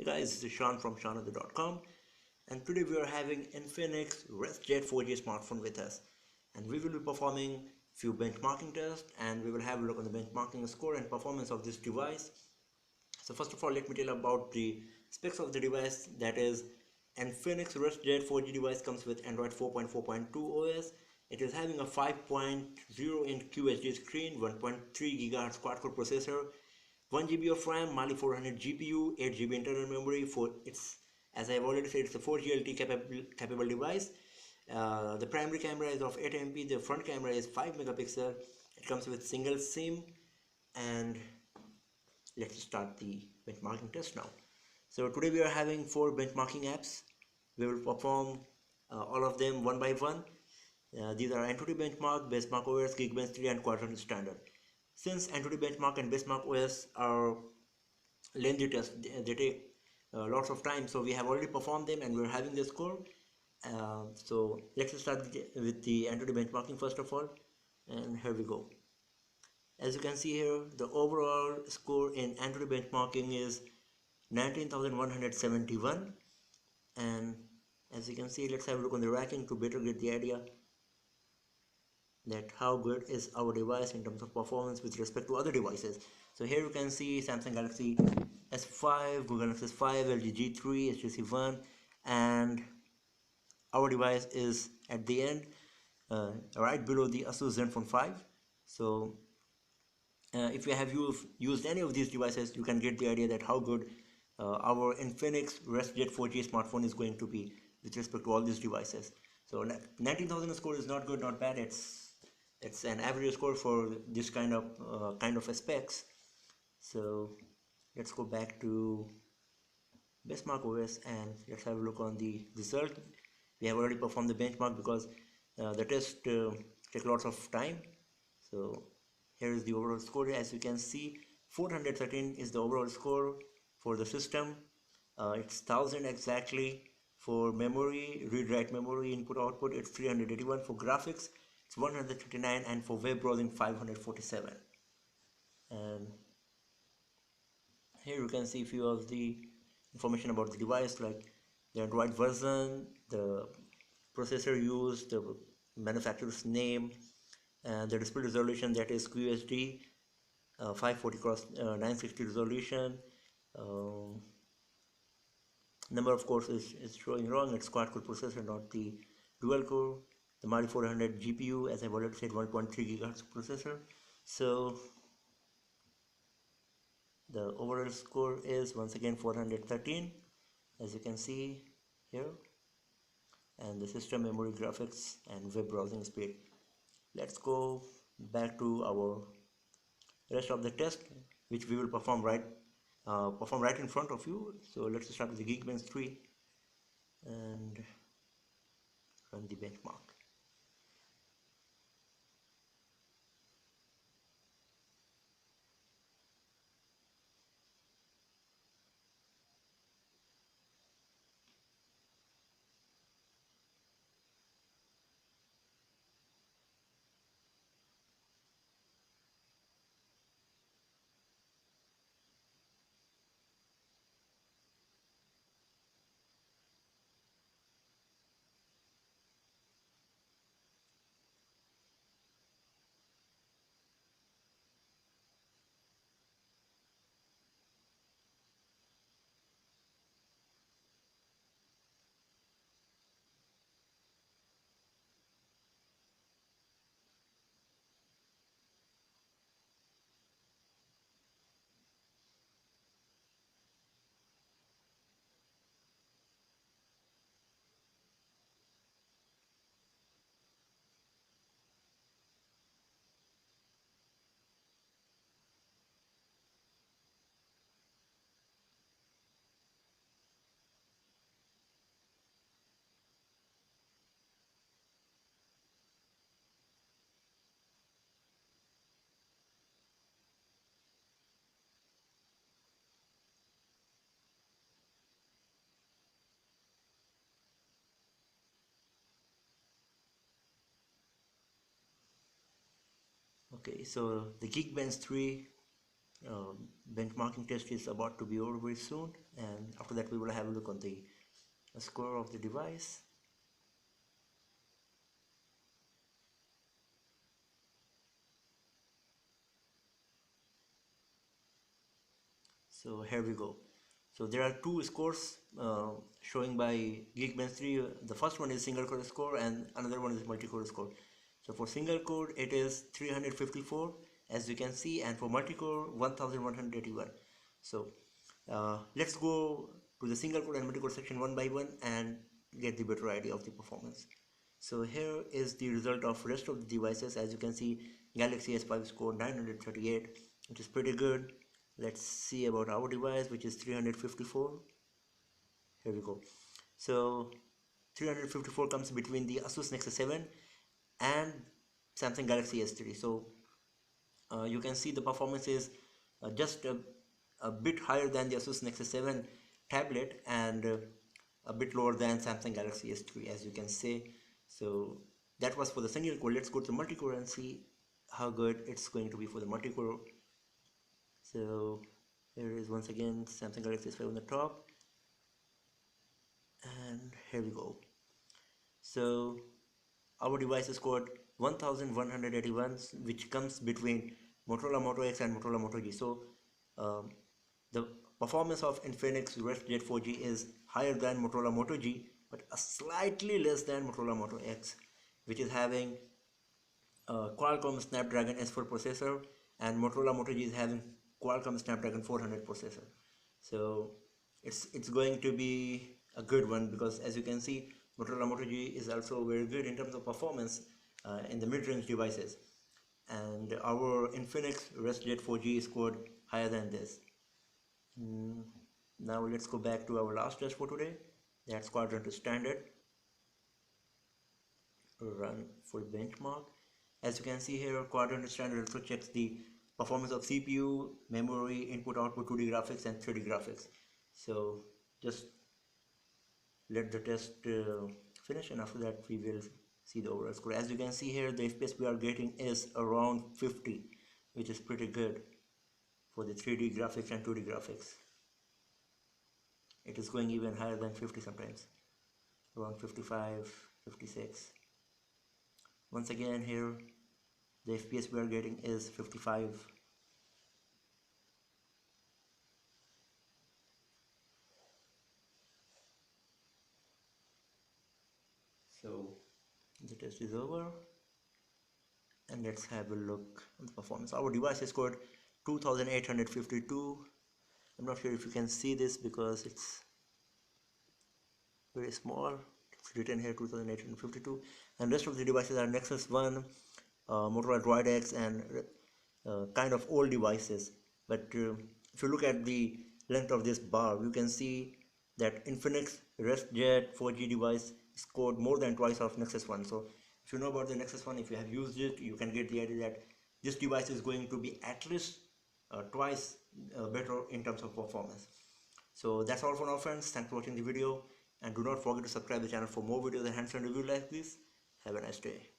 Hey guys, this is Sean from SeanOther.com, and today we are having Infinix Race Jet 4G smartphone with us, and we will be performing few benchmarking tests, and we will have a look on the benchmarking score and performance of this device. So first of all, let me tell about the specs of the device. That is, Infinix Race Jet 4G device comes with Android 4.4.2 OS. It is having a 5.0 inch QHD screen, 1.3 GHz quad-core processor, 1 GB of RAM, Mali 400 GPU, 8 GB internal memory. As I have already said, it's a 4G LTE capable device. The primary camera is of 8 MP. The front camera is 5 megapixel. It comes with single SIM, and let's start the benchmarking test now. So today we are having 4 benchmarking apps. We will perform all of them one by one. These are AnTuTu benchmark, Benchmark OS, Geekbench 3, and Quadrant standard. Since AnTuTu benchmark and Benchmark OS are lengthy tests, they take lots of time, so we have already performed them and we're having the score. So let's start with the AnTuTu benchmarking first of all, and here we go. As you can see here, the overall score in AnTuTu benchmarking is 19,171, and as you can see, let's have a look on the ranking to better get the idea that how good is our device in terms of performance with respect to other devices. So here you can see Samsung Galaxy S5, Google Nexus 5, LG G3, HTC One, and our device is at the end, right below the Asus Zenfone 5. So if you have used any of these devices, you can get the idea that how good our Infinix Race Jet 4G smartphone is going to be with respect to all these devices. So 19,000 score is not good, not bad. It's an average score for this kind of specs. So let's go back to Benchmark OS and let's have a look on the result. We have already performed the benchmark because the test takes lots of time. So here is the overall score. As you can see, 413 is the overall score for the system. It's 1000 exactly for memory, read-write memory, input output. It's 381 for graphics. It's 159, and for web browsing 547. And here you can see a few of the information about the device, like the Android version, the processor used, the manufacturer's name, and the display resolution, that is QHD 540 x 960 resolution. Number of cores is showing wrong. It's quad-core processor, not the dual core. The Mali 400 GPU, as I've already said, 1.3 GHz processor. So the overall score is once again 413, as you can see here, and the system, memory, graphics, and web browsing speed. Let's go back to our rest of the test, which we will perform right in front of you. So let's start with the Geekbench 3 and run the benchmark. Okay, so the Geekbench 3 uh, benchmarking test is about to be over very soon, and after that we will have a look on the score of the device. So here we go. So there are two scores showing by Geekbench 3. The first one is single core score and another one is multi-core score. So for single core it is 354 as you can see, and for multi-core 1181. So let's go to the single core and multi-core section one by one and get the better idea of the performance. So here is the result of rest of the devices. As you can see, Galaxy S5 scored 938, which is pretty good. Let's see about our device, which is 354. Here we go. So 354 comes between the Asus Nexus 7 and Samsung Galaxy S3. So you can see the performance is just a bit higher than the Asus Nexus 7 tablet and a bit lower than Samsung Galaxy S3, as you can say. So that was for the single core. Let's go to multi-core and see how good it's going to be for the multi-core. So here is once again Samsung Galaxy S5 on the top, and here we go. So our device is scored 1181, which comes between Motorola Moto X and Motorola Moto G. So the performance of Infinix Race Jet 4G is higher than Motorola Moto G, but slightly less than Motorola Moto X, which is having Qualcomm Snapdragon S4 processor, and Motorola Moto G is having Qualcomm Snapdragon 400 processor. So it's going to be a good one, because as you can see, Motorola Moto G is also very good in terms of performance in the mid-range devices, and our Infinix Race Jet 4G scored higher than this. Now let's go back to our last test for today. That's Quadrant standard. Run for benchmark. As you can see here, Quadrant standard also checks the performance of CPU, memory, input output 2D graphics and 3D graphics. So just let the test finish, and after that we will see the overall score. As you can see here, the FPS we are getting is around 50, which is pretty good for the 3D graphics and 2D graphics. It is going even higher than 50 sometimes, around 55, 56. Once again here, the FPS we are getting is 55. So the test is over, and let's have a look at the performance. Our device is scored 2852. I'm not sure if you can see this because it's very small. It's written here 2852, and rest of the devices are Nexus 1, Motorola Droid X, and kind of old devices. But if you look at the length of this bar, you can see that Infinix Race Jet 4G device scored more than twice of Nexus 1. So if you know about the Nexus 1, if you have used it, you can get the idea that this device is going to be at least twice better in terms of performance. So that's all for now, friends. Thanks for watching the video, and do not forget to subscribe the channel for more videos and hands-on review like this. Have a nice day.